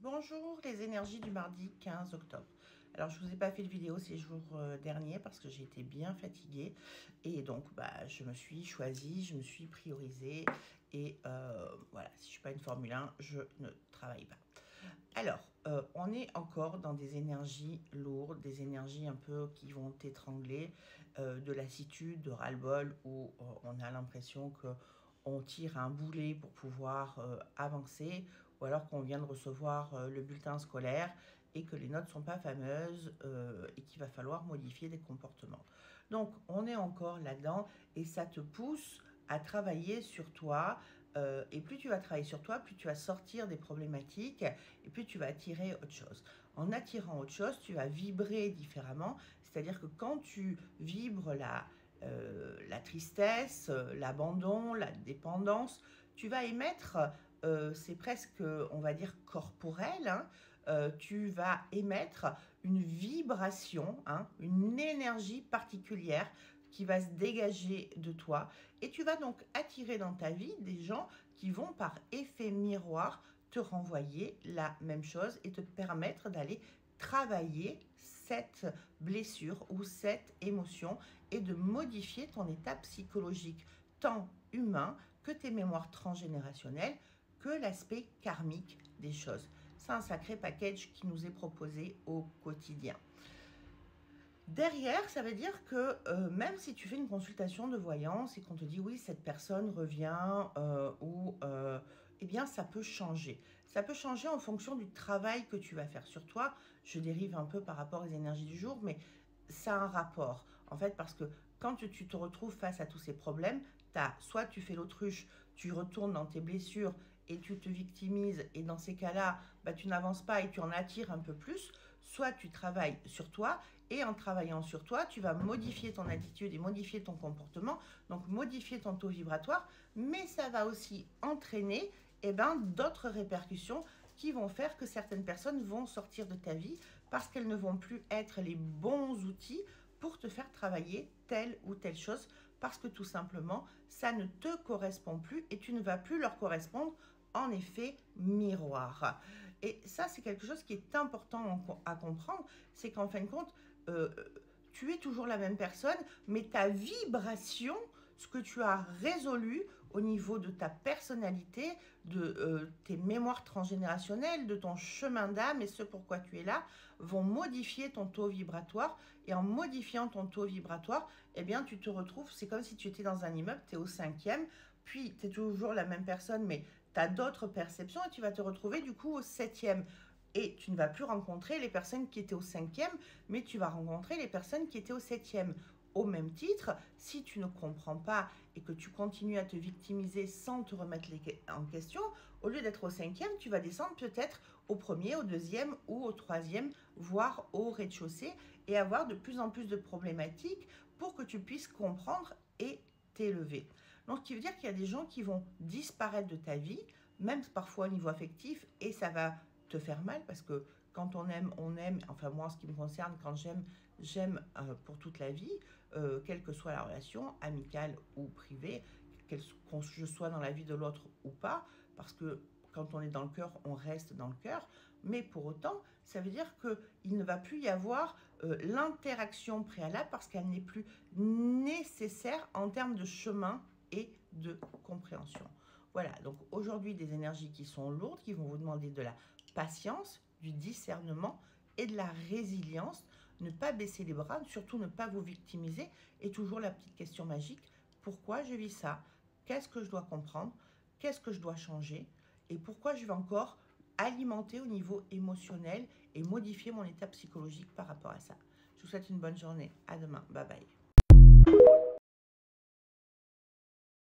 Bonjour les énergies du mardi 15 octobre. Alors je vous ai pas fait de vidéo ces jours derniers parce que j'ai été bien fatiguée et donc je me suis choisie, je me suis priorisée et voilà, si je suis pas une Formule 1, je ne travaille pas. Alors, on est encore dans des énergies lourdes, des énergies un peu qui vont t'étrangler, de lassitude, de ras-le-bol, où on a l'impression que on tire un boulet pour pouvoir avancer, ou alors qu'on vient de recevoir le bulletin scolaire et que les notes ne sont pas fameuses et qu'il va falloir modifier des comportements. Donc, on est encore là-dedans et ça te pousse à travailler sur toi. Et plus tu vas travailler sur toi, plus tu vas sortir des problématiques et plus tu vas attirer autre chose. En attirant autre chose, tu vas vibrer différemment. C'est-à-dire que quand tu vibres la tristesse, l'abandon, la dépendance, tu vas émettre, c'est presque, on va dire, corporel, hein, tu vas émettre une vibration, hein, une énergie particulière qui va se dégager de toi et tu vas donc attirer dans ta vie des gens qui vont par effet miroir te renvoyer la même chose et te permettre d'aller travailler cette blessure ou cette émotion et de modifier ton état psychologique, tant humain que tes mémoires transgénérationnelles, que l'aspect karmique des choses. C'est un sacré package qui nous est proposé au quotidien. Derrière, ça veut dire que même si tu fais une consultation de voyance et qu'on te dit oui, cette personne revient eh bien, ça peut changer. Ça peut changer en fonction du travail que tu vas faire sur toi. Je dérive un peu par rapport aux énergies du jour, mais ça a un rapport. En fait, parce que quand tu te retrouves face à tous ces problèmes, soit tu fais l'autruche, tu retournes dans tes blessures et tu te victimises, et dans ces cas-là, tu n'avances pas et tu en attires un peu plus, soit tu travailles sur toi, et en travaillant sur toi, tu vas modifier ton attitude et modifier ton comportement, donc modifier ton taux vibratoire, mais ça va aussi entraîner d'autres répercussions qui vont faire que certaines personnes vont sortir de ta vie parce qu'elles ne vont plus être les bons outils pour te faire travailler telle ou telle chose, parce que tout simplement, ça ne te correspond plus et tu ne vas plus leur correspondre en effet miroir. Et ça, c'est quelque chose qui est important à comprendre, c'est qu'en fin de compte, tu es toujours la même personne, mais ta vibration, ce que tu as résolu au niveau de ta personnalité, de tes mémoires transgénérationnelles, de ton chemin d'âme et ce pourquoi tu es là, vont modifier ton taux vibratoire. Et en modifiant ton taux vibratoire, eh bien, tu te retrouves, c'est comme si tu étais dans un immeuble, tu es au 5e, puis tu es toujours la même personne, mais tu as d'autres perceptions et tu vas te retrouver du coup au 7e. Et tu ne vas plus rencontrer les personnes qui étaient au 5e, mais tu vas rencontrer les personnes qui étaient au 7e. Au même titre, si tu ne comprends pas et que tu continues à te victimiser sans te remettre en question, au lieu d'être au 5e, tu vas descendre peut-être au 1er, au 2e ou au 3e, voire au rez-de-chaussée, et avoir de plus en plus de problématiques pour que tu puisses comprendre et t'élever. Donc, ce qui veut dire qu'il y a des gens qui vont disparaître de ta vie, même parfois au niveau affectif, et ça va te faire mal parce que quand on aime, on aime. Enfin, moi, en ce qui me concerne, quand j'aime, j'aime pour toute la vie, quelle que soit la relation, amicale ou privée, que je sois dans la vie de l'autre ou pas, parce que quand on est dans le cœur, on reste dans le cœur. Mais pour autant, ça veut dire qu'il ne va plus y avoir l'interaction préalable parce qu'elle n'est plus nécessaire en termes de chemin et de compréhension. Voilà, donc aujourd'hui, des énergies qui sont lourdes, qui vont vous demander de la patience, du discernement et de la résilience. Ne pas baisser les bras, surtout ne pas vous victimiser. Et toujours la petite question magique, pourquoi je vis ça? Qu'est-ce que je dois comprendre? Qu'est-ce que je dois changer? Et pourquoi je vais encore alimenter au niveau émotionnel et modifier mon état psychologique par rapport à ça? Je vous souhaite une bonne journée. À demain. Bye bye.